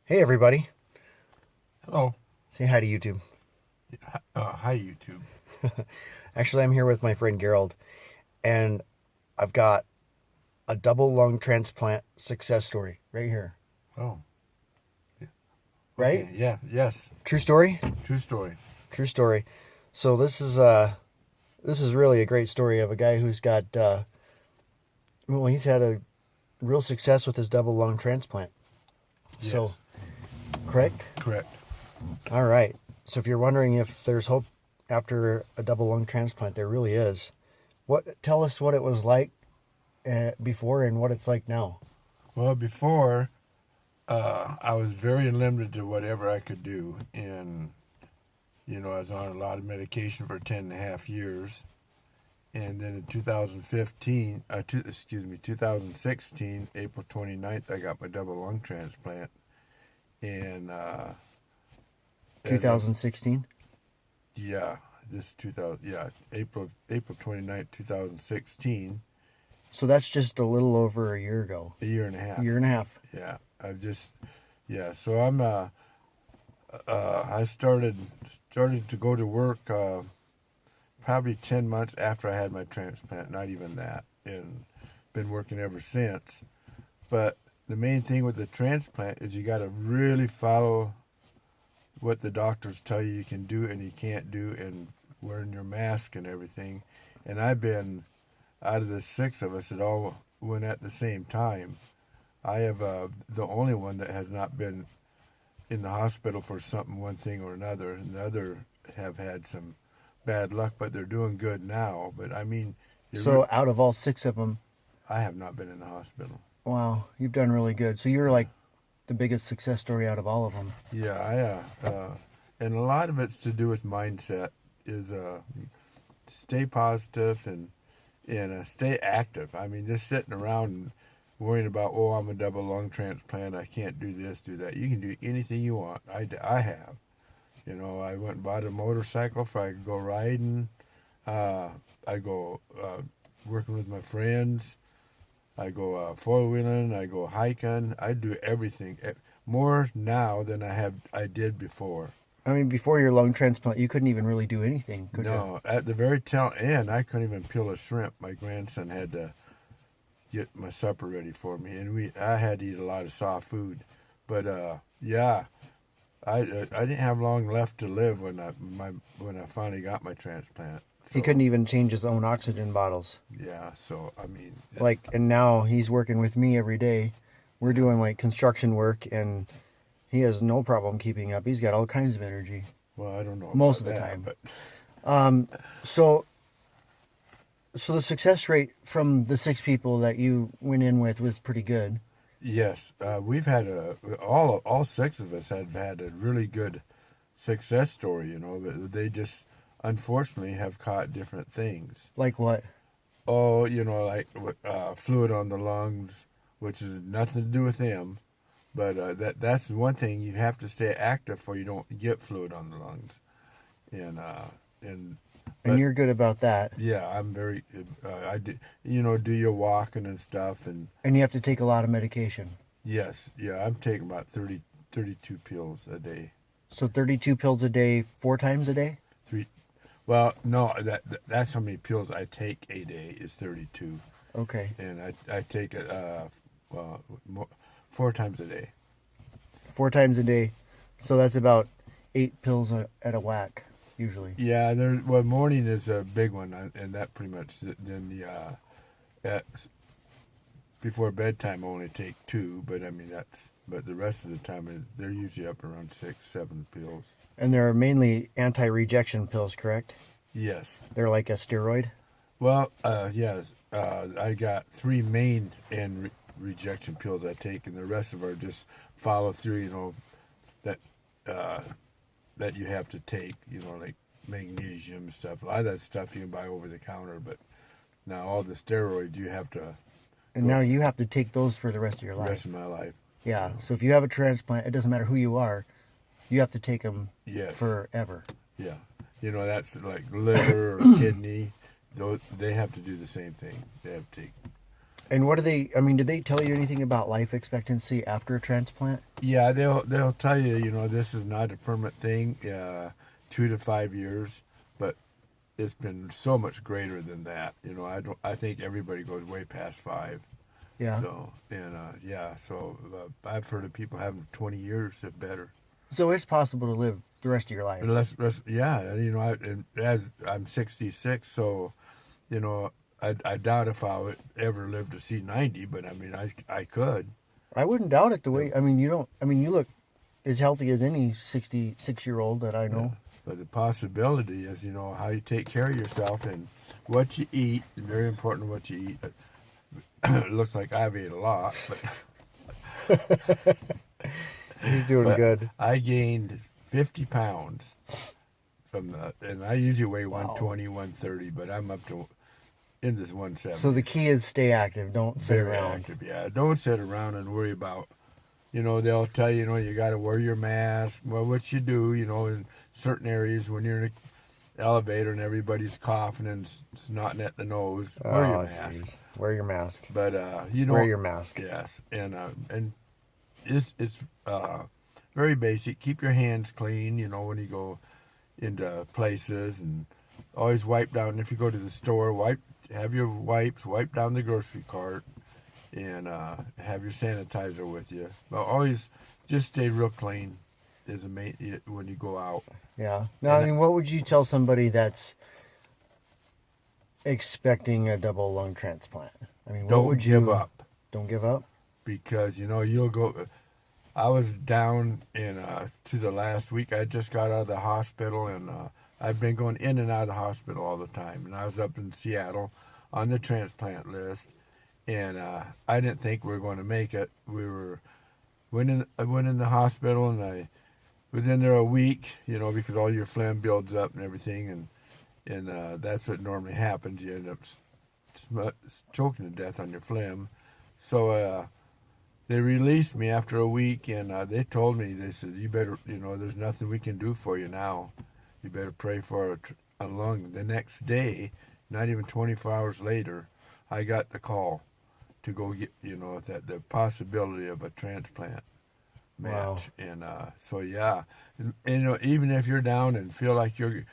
Hey everybody. Hello. Say hi to YouTube. Hi, YouTube. Actually, I'm here with my friend Garold, and I've got a double lung transplant success story right here. Oh, yeah. Right? Okay. Yeah. Yes. True story? True story. True story. So this is really a great story of a guy who's got he's had a real success with his double lung transplant. So, Yes. correct? Correct. All right. So if you're wondering if there's hope after a double lung transplant, there really is. Tell us what it was like before and what it's like now. Well, before, I was very limited to whatever I could do, and I was on a lot of medication for 10.5 years, and then in 2015, 2016, April 29th, I got my double lung transplant, and as I 2016. yeah, this 2000, yeah, April 29th, 2016. So that's just a little over a year ago. A year and a A half. year and a half. Yeah, yeah. So I started to go to work probably 10 months after I had my transplant. Not even that, and been working ever since. But the main thing with the transplant is you got to really follow what the doctors tell you can do and you can't do, and wearing your mask and everything. And I've been out of the six of us that all went at the same time. I have the only one that has not been in the hospital for something, one thing or another, and the other have had some bad luck, but they're doing good now. But I mean, So out of all six of them, I have not been in the hospital. wow, you've done really good. So you're Yeah, like the biggest success story out of all of them. yeah, and a lot of it's to do with mindset. Is stay positive and stay active. I mean, just sitting around and worrying about, oh, I'm a double lung transplant, I can't do this, do that. You can do anything you want. I have. I went and bought a motorcycle so I could go riding. I go working with my friends. I go four wheeling. I go hiking. I do everything more now than I did before. I mean, before your lung transplant, you couldn't even really do anything, could you? No, at the very tail end, I couldn't even peel a shrimp. My grandson had to get my supper ready for me, and I had to eat a lot of soft food. But yeah, I didn't have long left to live when I finally got my transplant. He couldn't So even change his own oxygen bottles. yeah, so I mean, Like, and now he's working with me every day. We're doing like construction work, and he has no problem keeping up. He's got all kinds of energy well, I don't know most about of the that, time. but So, so the success rate from the six people that you went in with was pretty good. yes, we've had all six of us have had a really good success story. But they just unfortunately have caught different things. Like what? Oh, like fluid on the lungs, which is nothing to do with them. But that's one thing you have to stay active for you don't get fluid on the lungs. And and And but you're good about that. yeah, I'm very I do do your walking and stuff, and And you have to take a lot of medication. yes, yeah, I'm taking about 32 pills a day. So 32 pills a day, 4 times a day? Three. Well, no, that's how many pills I take a day is 32, Okay. and I take it well, 4 times a day. 4 times a day. So that's about 8 pills at a whack, usually. Yeah, well, morning is a big one, and that pretty much then at, before bedtime I only take two, but I mean but the rest of the time they're usually up around 6, 7 pills. And they're mainly anti-rejection pills, correct? Yes. They're like a steroid. Well, yes. I got three main and rejection pills I take, and the rest of them are just follow through. That uh, that you have to take. Like magnesium and stuff. A lot of that stuff you can buy over the counter, but now all the steroids you have to And go now for you have to take those for the rest of your the life. rest of my life. Yeah. So if you have a transplant, it doesn't matter who you are, you have to take them Yes. forever. Yeah. That's like liver or kidney. They have to do the same thing. They have to take. And what do they? I mean, did they tell you anything about life expectancy after a transplant? Yeah, they'll tell you, this is not a permanent thing, 2 to 5 years, but it's been so much greater than that. I think everybody goes way past 5. Yeah. So I've heard of people having 20 years or better. So it's possible to live the rest of your life. And as I'm 66, so I doubt if I would ever live to see 90, but I mean I could. I wouldn't doubt it. The way I mean, you don't. I mean, you look as healthy as any 66-year-old that I know. But the possibility is, how you take care of yourself and what you eat. Very important what you eat. It looks like I've ate a lot, but He's doing good. I gained 50 pounds and I usually weigh Wow. 120, 130, but I'm up to in this 170. So the key is stay active. Don't sit Very around. active, yeah. Don't sit around and worry about, they'll tell you, you got to wear your mask. Well, what you do, in certain areas when you're in an elevator and everybody's coughing and snotting at the nose, wear your mask. Geez. Wear your mask. But Wear your mask. Yes, and it's very basic. Keep your hands clean. When you go into places, and always wipe down. If you go to the store, have your wipes. Wipe down the grocery cart, and have your sanitizer with you. But always just stay real clean is the main when you go out. Yeah. Now, I mean, what would you tell somebody that's expecting a double lung transplant? I mean, what would you give up. Don't give up. Because you'll go. I was down to the last week. I just got out of the hospital, and I've been going in and out of the hospital all the time. And I was up in Seattle on the transplant list, and I didn't think we were going to make it. I went in the hospital, and I was in there a week, because all your phlegm builds up and everything, and that's what normally happens. You end up choking to death on your phlegm. So they released me after a week, and they told me, they said, you better, there's nothing we can do for you now. You better pray for a lung. The next day, not even 24 hours later, I got the call to go get, the possibility of a transplant match. Wow. And so, yeah. And, even if you're down and feel like you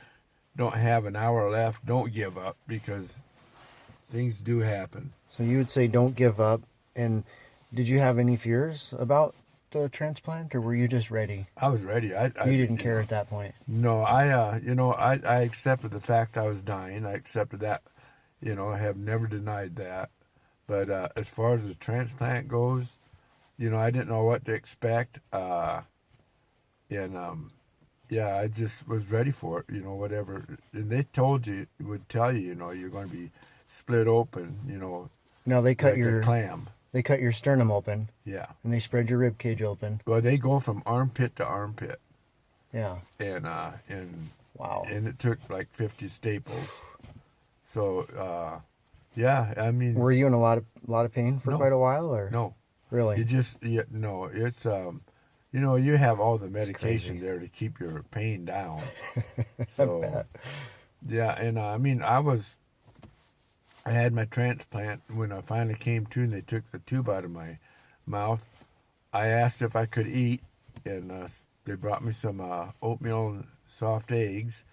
don't have an hour left, don't give up, because things do happen. So you would say don't give up. And did you have any fears about the transplant, or were you just ready? I was ready. You didn't care at that point. No, I accepted the fact I was dying. I accepted that. I have never denied that. But as far as the transplant goes, I didn't know what to expect. I just was ready for it. Whatever. And they would tell you, you're going to be split open. Now they cut like a clam. They cut your sternum open. Yeah. And they spread your rib cage open. Well, they go from armpit to armpit. Yeah. And wow. And it took like 50 staples. So yeah, I mean. Were you in a lot of pain for quite a while, or no? Really? No. It's you have all the medication there to keep your pain down. So I bet. yeah, and I mean I had my transplant. When I finally came to and they took the tube out of my mouth, I asked if I could eat, and they brought me some oatmeal and soft eggs,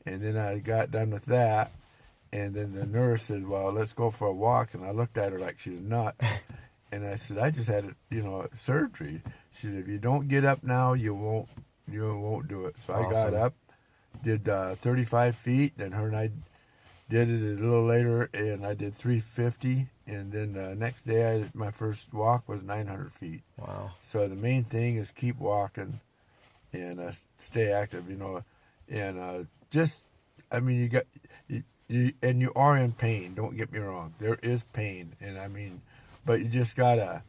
and then I got done with that, and then the nurse said, well, let's go for a walk, and I looked at her like she was nuts, and I said, I just had surgery. She said, if you don't get up now, you won't do it. So Awesome. I got up, did 35 feet, then her and I did it a little later, and I did 350, and then the next day my first walk was 900 feet. Wow. So the main thing is keep walking and stay active, and just, I mean, you are in pain. Don't get me wrong. There is pain, and I mean, but you just gotta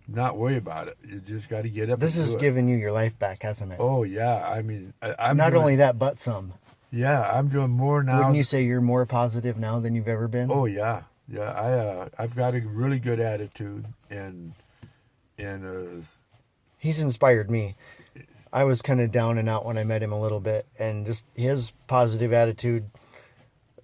not worry about it. You just gotta get up. This has given you your life back, hasn't it? Oh yeah, I mean, I'm not doing, only that, but some. Yeah, I'm doing more now. Wouldn't you say you're more positive now than you've ever been? Oh yeah. I've got a really good attitude, and he's inspired me. I was kind of down and out when I met him a little bit, and just his positive attitude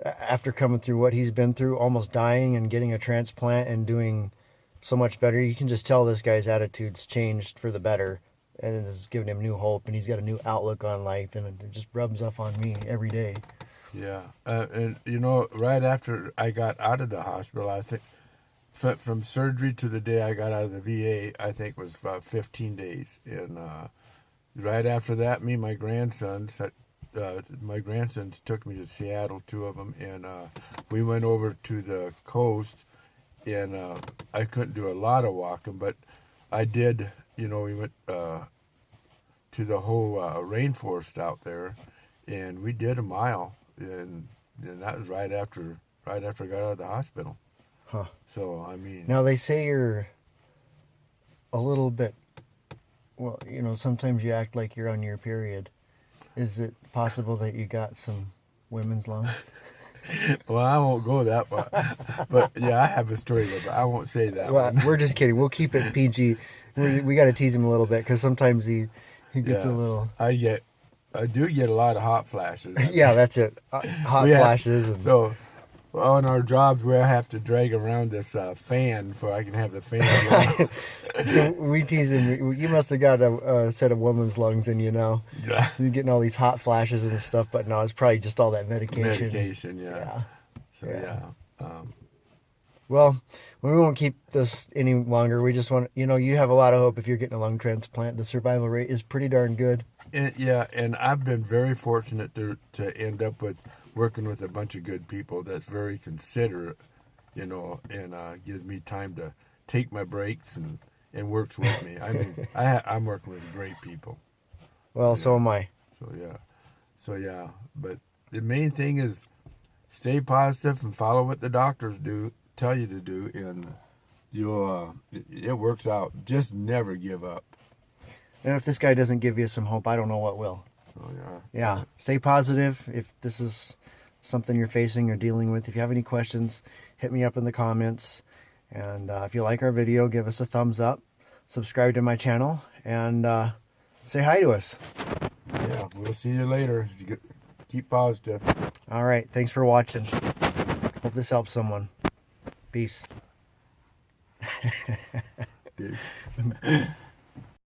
after coming through what he's been through, almost dying and getting a transplant and doing so much better. You can just tell this guy's attitude's changed for the better, and it's giving him new hope, and he's got a new outlook on life, and it just rubs off on me every day. Yeah, and you know, right after I got out of the hospital, I think from surgery to the day I got out of the VA, I think was about 15 days. And right after that, me and my grandsons took me to Seattle, two of them, and we went over to the coast. And I couldn't do a lot of walking, but I did. You know, we went to the whole rainforest out there, and we did a mile, and that was right after I got out of the hospital. Huh. So I mean, Now they say you're a little bit. Well, you know, sometimes you act like you're on your period. Is it possible that you got some women's lungs? well, I won't go that far, but yeah, I have a story there, but I won't say that Well, one. we're just kidding. We'll keep it PG. We got to tease him a little bit because sometimes he gets a little. I do get a lot of hot flashes. Yeah, that's it. Hot flashes. And... So on our jobs, we have to drag around this fan so I can have the fan going. So we tease him. You must have got a set of woman's lungs in you now. Yeah. You're getting all these hot flashes and stuff, but no, it's probably just all that medication. Medication, yeah. So Yeah. yeah. Well, we won't keep this any longer. We just want, you have a lot of hope if you're getting a lung transplant. The survival rate is pretty darn good. And I've been very fortunate to end up working with a bunch of good people that's very considerate, and gives me time to take my breaks and works with me. I mean, I'm working with great people. Well, so am I. So yeah. But the main thing is stay positive and follow what the doctors tell you to do, and it works out. Just never give up. And if this guy doesn't give you some hope, I don't know what will. Oh yeah. Yeah. Stay positive. If this is something you're facing or dealing with, if you have any questions, hit me up in the comments. And if you like our video, give us a thumbs up, subscribe to my channel, and say hi to us. Yeah, we'll see you later. Keep positive. All right. Thanks for watching. Hope this helps someone. Peace. Peace.